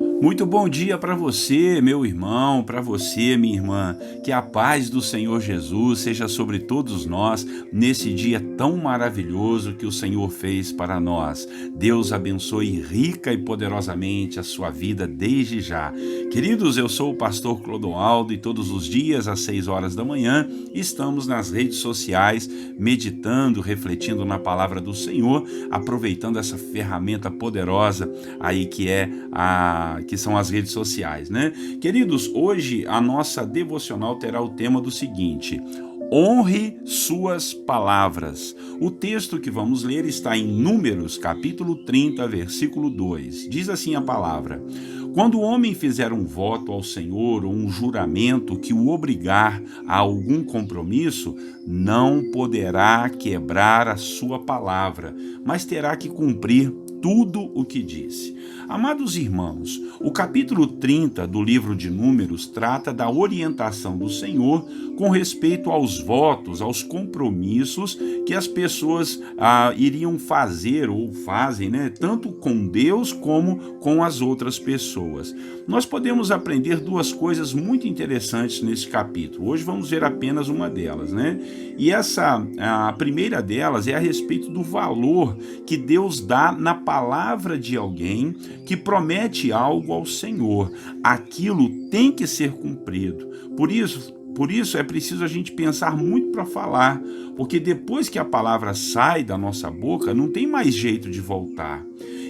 Muito bom dia para você, meu irmão, para você, minha irmã. Que a paz do Senhor Jesus seja sobre todos nós nesse dia tão maravilhoso que o Senhor fez para nós. Deus abençoe rica e poderosamente a sua vida desde já. Queridos, eu sou o pastor Clodoaldo e todos os dias às 6 horas da manhã estamos nas redes sociais meditando, refletindo na palavra do Senhor, aproveitando essa ferramenta poderosa aí que são as redes sociais, né? Queridos, hoje a nossa devocional terá o tema do seguinte: honre suas palavras. O texto que vamos ler está em Números, capítulo 30, versículo 2. Diz assim a palavra: quando o homem fizer um voto ao Senhor ou um juramento que o obrigar a algum compromisso, não poderá quebrar a sua palavra, mas terá que cumprir tudo o que disse. Amados irmãos, o capítulo 30 do livro de Números trata da orientação do Senhor com respeito aos votos, aos compromissos que as pessoas iriam fazer ou fazem, né, tanto com Deus como com as outras pessoas. Nós podemos aprender duas coisas muito interessantes nesse capítulo. Hoje vamos ver apenas uma delas, né? E a primeira delas é a respeito do valor que Deus dá na palavra de alguém que promete algo ao Senhor. Aquilo tem que ser cumprido. Por isso é preciso a gente pensar muito para falar, porque depois que a palavra sai da nossa boca, não tem mais jeito de voltar.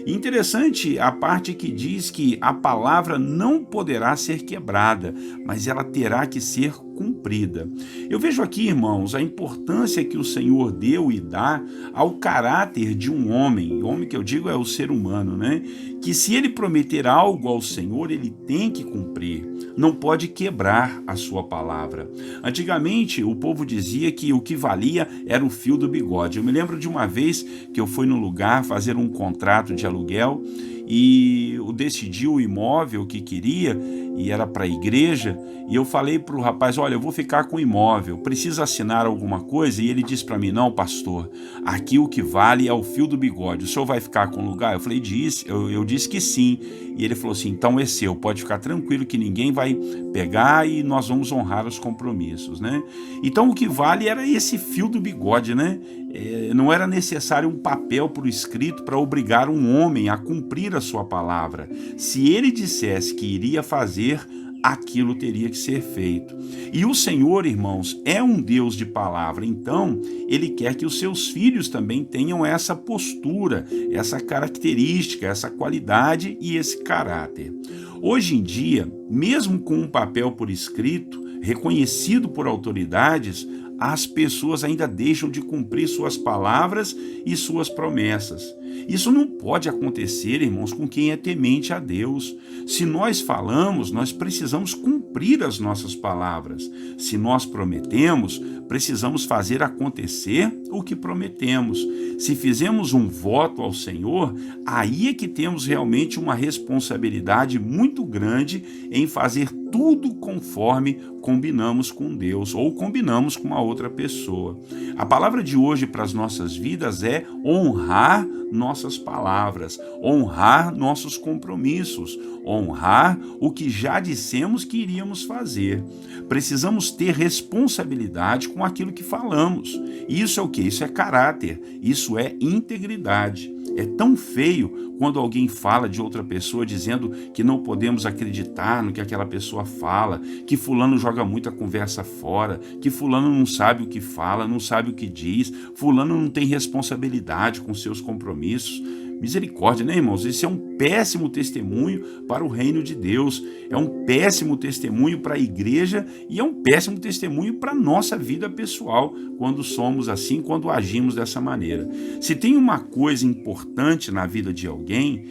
Interessante a parte que diz que a palavra não poderá ser quebrada, mas ela terá que ser cumprida. Eu vejo aqui, irmãos, a importância que o Senhor deu e dá ao caráter de um homem. O homem que eu digo é o ser humano, né? Que se ele prometer algo ao Senhor, ele tem que cumprir. Não pode quebrar a sua palavra. Antigamente, o povo dizia que o que valia era o fio do bigode. Eu me lembro de uma vez que eu fui num lugar fazer um contrato de aluguel e eu decidi o imóvel que queria e era para a igreja, e eu falei para o rapaz: olha, eu vou ficar com o imóvel, precisa assinar alguma coisa? E ele disse para mim: não, pastor, aqui o que vale é o fio do bigode, o senhor vai ficar com o lugar? Eu falei: eu disse que sim. E ele falou assim: então é seu, pode ficar tranquilo que ninguém vai pegar e nós vamos honrar os compromissos, né? Então o que vale era esse fio do bigode, né? Não era necessário um papel por escrito para obrigar um homem a cumprir a sua palavra. Se ele dissesse que iria fazer, aquilo teria que ser feito. E o Senhor, irmãos, é um Deus de palavra, então Ele quer que os seus filhos também tenham essa postura, essa característica, essa qualidade e esse caráter. Hoje em dia, mesmo com um papel por escrito, reconhecido por autoridades, as pessoas ainda deixam de cumprir suas palavras e suas promessas. Isso não pode acontecer, irmãos, com quem é temente a Deus. Se nós falamos, nós precisamos cumprir as nossas palavras. Se nós prometemos, precisamos fazer acontecer o que prometemos. Se fizemos um voto ao Senhor, aí é que temos realmente uma responsabilidade muito grande em fazer tudo conforme combinamos com Deus ou combinamos com uma outra pessoa. A palavra de hoje para as nossas vidas é honrar nossas palavras, honrar nossos compromissos, honrar o que já dissemos que iríamos fazer. Precisamos ter responsabilidade com aquilo que falamos. Isso é o quê? Isso é caráter, isso é integridade. É tão feio quando alguém fala de outra pessoa dizendo que não podemos acreditar no que aquela pessoa fala, que fulano joga muita conversa fora, que fulano não sabe o que fala, não sabe o que diz, fulano não tem responsabilidade com seus compromissos. Misericórdia, né, irmãos? Isso é um péssimo testemunho para o reino de Deus, é um péssimo testemunho para a igreja e é um péssimo testemunho para a nossa vida pessoal, quando somos assim, quando agimos dessa maneira. Se tem uma coisa importante na vida de alguém,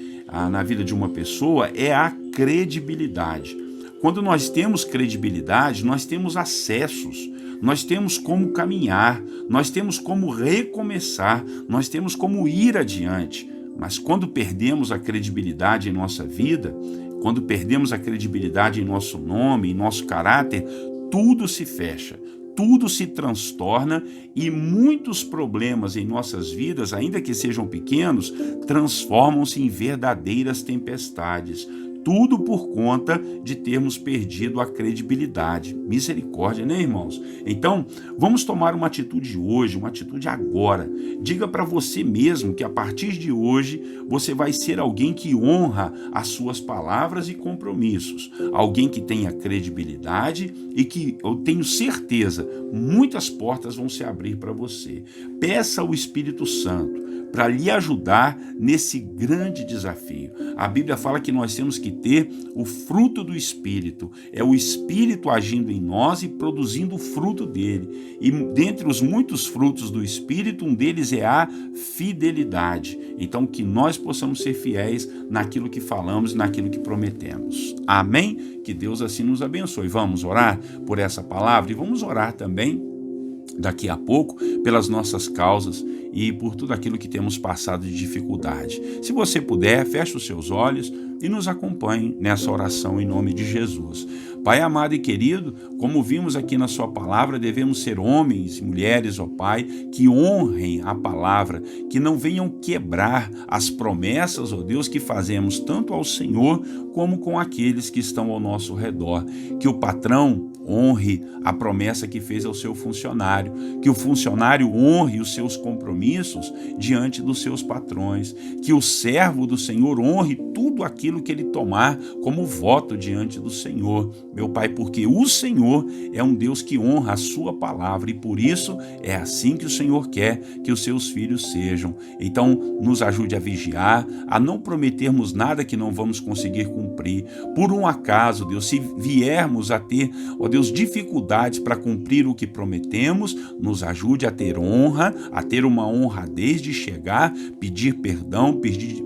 na vida de uma pessoa, é a credibilidade. Quando nós temos credibilidade, nós temos acessos, nós temos como caminhar, nós temos como recomeçar, nós temos como ir adiante. Mas quando perdemos a credibilidade em nossa vida, quando perdemos a credibilidade em nosso nome, em nosso caráter, tudo se fecha, tudo se transtorna e muitos problemas em nossas vidas, ainda que sejam pequenos, transformam-se em verdadeiras tempestades. tudo por conta de termos perdido a credibilidade. Misericórdia, né, irmãos? Então, vamos tomar uma atitude hoje, uma atitude agora. Diga para você mesmo que a partir de hoje você vai ser alguém que honra as suas palavras e compromissos, alguém que tenha credibilidade e que, eu tenho certeza, muitas portas vão se abrir para você. Peça ao Espírito Santo para lhe ajudar nesse grande desafio. A Bíblia fala que nós temos que ter o fruto do Espírito. É o Espírito agindo em nós e produzindo o fruto dele. E dentre os muitos frutos do Espírito, um deles é a fidelidade. Então, que nós possamos ser fiéis naquilo que falamos, naquilo que prometemos. Amém? Que Deus assim nos abençoe. Vamos orar por essa palavra e vamos orar também daqui a pouco pelas nossas causas e por tudo aquilo que temos passado de dificuldade. Se você puder, feche os seus olhos e nos acompanhe nessa oração em nome de Jesus. Pai amado e querido, como vimos aqui na sua palavra, devemos ser homens e mulheres, ó Pai, que honrem a palavra, que não venham quebrar as promessas, ó Deus, que fazemos tanto ao Senhor como com aqueles que estão ao nosso redor. Que o patrão honre a promessa que fez ao seu funcionário, que o funcionário honre os seus compromissos diante dos seus patrões, que o servo do Senhor honre tudo aquilo que ele tomar como voto diante do Senhor, meu Pai, porque o Senhor é um Deus que honra a sua palavra e por isso é assim que o Senhor quer que os seus filhos sejam. Então, nos ajude a vigiar, a não prometermos nada que não vamos conseguir cumprir. Por um acaso, Deus, se viermos a ter, ó Deus, dificuldades para cumprir o que prometemos, nos ajude a ter honra, a ter uma honradez de chegar, pedir perdão,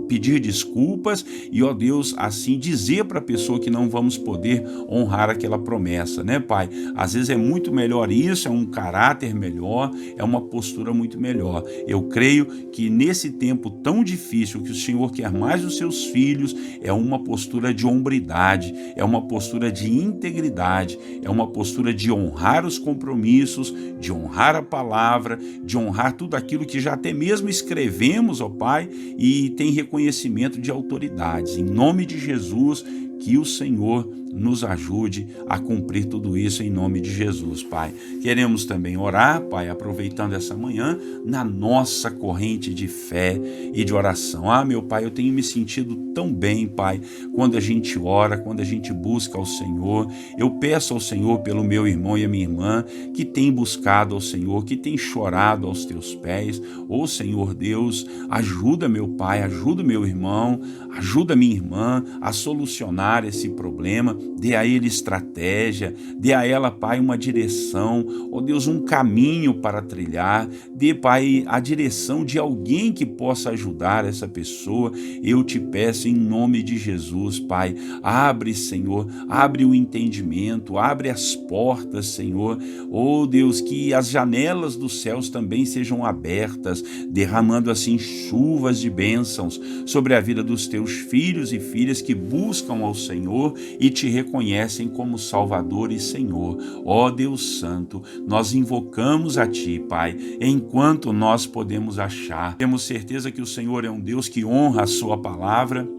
pedir desculpas e, ó Deus, assim dizer para a pessoa que não vamos poder honrar aquela promessa, né, Pai? Às vezes é muito melhor isso, é um caráter melhor, é uma postura muito melhor. Eu creio que nesse tempo tão difícil que o Senhor quer mais dos seus filhos, é uma postura de hombridade, é uma postura de integridade, é uma postura de honrar os compromissos, de honrar a palavra, de honrar tudo aquilo que já até mesmo escrevemos, ó Pai, e tem reconhecimento de autoridades. Em nome de Jesus, que o Senhor nos ajude a cumprir tudo isso em nome de Jesus, Pai. Queremos também orar, Pai, aproveitando essa manhã, na nossa corrente de fé e de oração. Meu Pai, eu tenho me sentido tão bem, Pai, quando a gente ora, quando a gente busca ao Senhor. Eu peço ao Senhor pelo meu irmão e a minha irmã que tem buscado ao Senhor, que tem chorado aos teus pés. Ô Senhor Deus, ajuda meu Pai, ajuda meu irmão, ajuda minha irmã a solucionar esse problema. Dê a ele estratégia, dê a ela, Pai, uma direção, ó Deus, um caminho para trilhar, dê, Pai, a direção de alguém que possa ajudar essa pessoa. Eu te peço em nome de Jesus, Pai, abre, Senhor, abre o entendimento, abre as portas, Senhor, ó Deus, que as janelas dos céus também sejam abertas, derramando assim chuvas de bênçãos sobre a vida dos teus filhos e filhas que buscam ao Senhor e te reconhecem como Salvador e Senhor. Ó Deus Santo, nós invocamos a Ti, Pai, enquanto nós podemos achar. Temos certeza que o Senhor é um Deus que honra a Sua palavra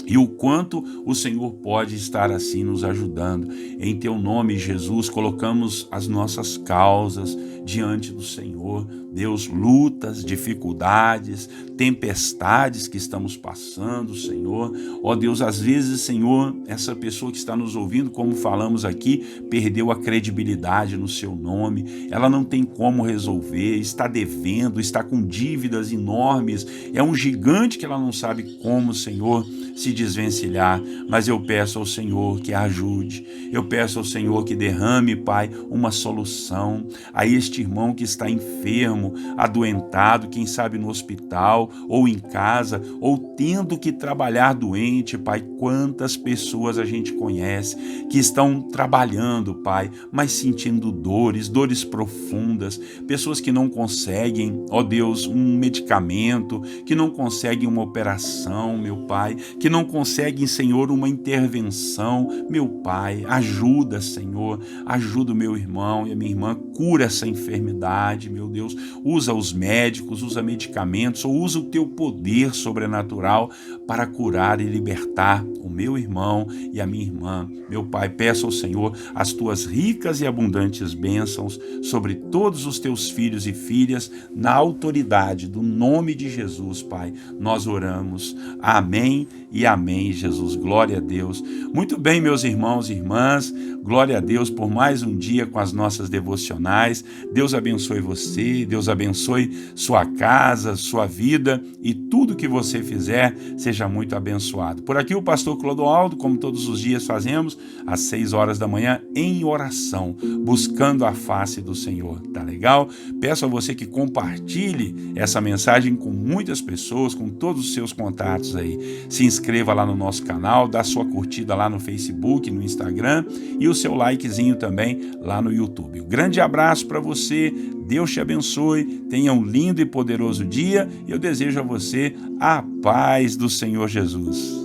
e o quanto o Senhor pode estar assim nos ajudando. Em Teu nome, Jesus, colocamos as nossas causas diante do Senhor. Deus, lutas, dificuldades, tempestades que estamos passando, Senhor. Ó Deus, às vezes, Senhor, essa pessoa que está nos ouvindo, como falamos aqui, perdeu a credibilidade no Seu nome. Ela não tem como resolver, está devendo, está com dívidas enormes. É um gigante que ela não sabe como, Senhor, se desvencilhar, mas eu peço ao Senhor que a ajude, eu peço ao Senhor que derrame, Pai, uma solução a este irmão que está enfermo, adoentado, quem sabe no hospital, ou em casa, ou tendo que trabalhar doente, Pai. Quantas pessoas a gente conhece que estão trabalhando, Pai, mas sentindo dores profundas, pessoas que não conseguem, ó Deus, um medicamento, que não conseguem uma operação, meu Pai, que não conseguem, Senhor, uma intervenção. Meu Pai, ajuda, Senhor, ajuda o meu irmão e a minha irmã, cura essa enfermidade, meu Deus. Usa os médicos, usa medicamentos, ou usa o teu poder sobrenatural para curar e libertar o meu irmão e a minha irmã. Meu Pai, peço ao Senhor as tuas ricas e abundantes bênçãos sobre todos os teus filhos e filhas, na autoridade do nome de Jesus, Pai. Nós oramos. Amém e amém, Jesus. Glória a Deus. Muito bem, meus irmãos e irmãs, glória a Deus por mais um dia com as nossas devocionais. Deus abençoe você, Deus abençoe sua casa, sua vida e tudo que você fizer seja muito abençoado. Por aqui o pastor Clodoaldo, como todos os dias fazemos, às 6 horas da manhã, em oração, buscando a face do Senhor. Tá legal? Peço a você que compartilhe essa mensagem com muitas pessoas, com todos os seus contatos aí. Se inscreva lá no nosso canal, dá sua curtida lá no Facebook, no Instagram e o seu likezinho também lá no YouTube. Um grande abraço para você, Deus te abençoe, tenha um lindo e poderoso dia e eu desejo a você a paz do Senhor Jesus.